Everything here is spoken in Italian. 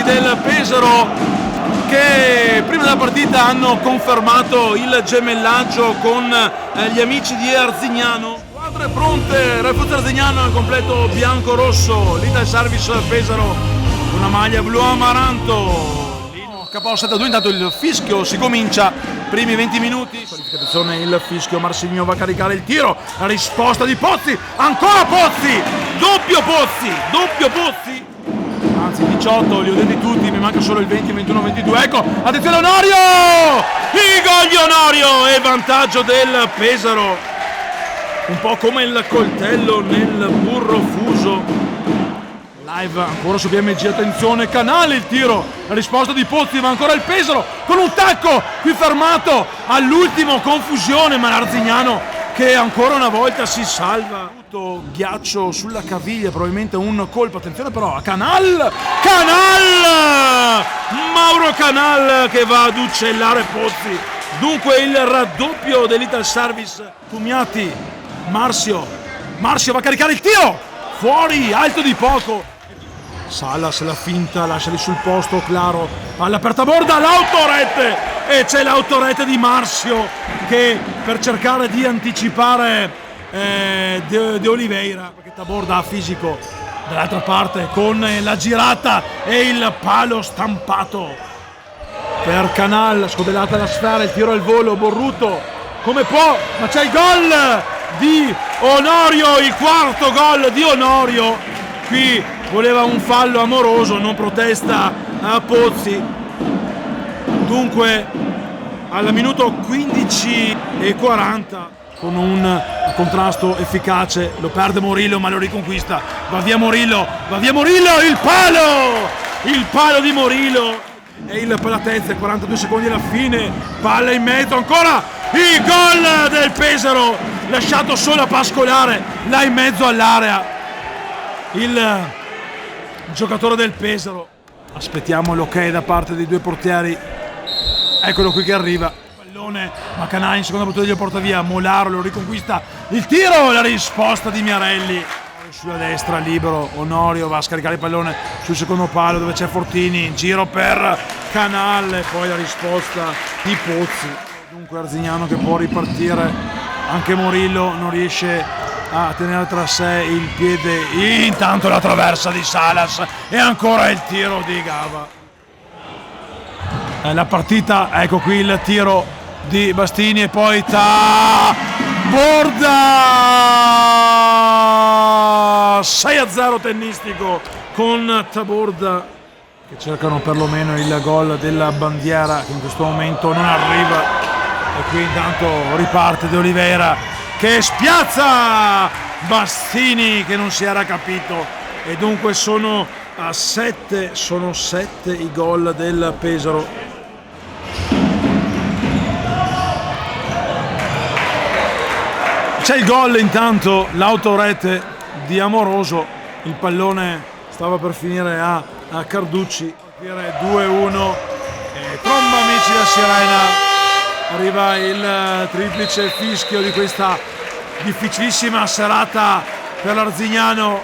del Pesaro, che prima della partita hanno confermato il gemellaggio con gli amici di Arzignano. Squadre pronte, Rafuzzo Arzignano al completo bianco-rosso, l'Ital Service Pesaro, una maglia blu amaranto. KO 7-2, intanto il fischio si comincia, primi 20 minuti. Qualificazione, il fischio, Marsigno va a caricare il tiro, la risposta di Pozzi, ancora Pozzi, doppio Pozzi. Anzi 18, li ho detti tutti, mi manca solo il 20, 21, 22, ecco, attenzione Onorio! Il gol di Onorio e vantaggio del Pesaro. Un po' come il coltello nel burro fuso. Live ancora su BMG, attenzione, Canale, il tiro, la risposta di Pozzi, ma ancora il Pesaro con un tacco qui fermato all'ultimo, confusione, ma l'Arzignano che ancora una volta si salva. Ghiaccio sulla caviglia, probabilmente un colpo, attenzione però a Canal, Mauro Canal che va ad uccellare Pozzi. Dunque il raddoppio dell'Ital Service. Tumiati, Marzio va a caricare il tiro, fuori, alto di poco. Salas la finta, lascia lì sul posto, Claro, palla aperta borda, l'autorete, e c'è l'autorete di Marzio che per cercare di anticipare De Oliveira, perché Taborda ha fisico dall'altra parte con la girata e il palo stampato per Canal, scodellata la sfera, il tiro al volo, Borruto come può, ma c'è il gol di Onorio, il quarto gol di Onorio. Qui voleva un fallo amoroso, non protesta a Pozzi. Dunque al minuto 15:40 con un contrasto efficace lo perde Morillo, ma lo riconquista, va via Morillo, il palo di Morillo e il Palatezza, 42 secondi alla fine, palla in mezzo, ancora il gol del Pesaro, lasciato solo a pascolare là in mezzo all'area il giocatore del Pesaro. Aspettiamo l'ok da parte dei due portieri, eccolo qui che arriva, pallone, Macanai in seconda battuta glielo porta via, Molaro lo riconquista, il tiro, la risposta di Miarelli sulla destra, libero, Onorio va a scaricare il pallone sul secondo palo dove c'è Fortini, giro per Canal e poi la risposta di Pozzi. Dunque Arzignano che può ripartire, anche Morillo non riesce a tenere tra sé il piede, intanto la traversa di Salas e ancora il tiro di Gava. La partita, ecco qui il tiro di Bastini e poi Taborda, 6-0 tennistico con Taborda che cercano perlomeno il gol della bandiera che in questo momento non arriva, e qui intanto riparte De Oliveira che spiazza Bastini che non si era capito, e dunque sono a 7, sono 7 i gol del Pesaro. C'è il gol intanto, l'autorete di Amoroso, il pallone stava per finire a Carducci, 2-1 e tromba amici da Sirena. Arriva il triplice fischio di questa difficilissima serata per l'Arzignano.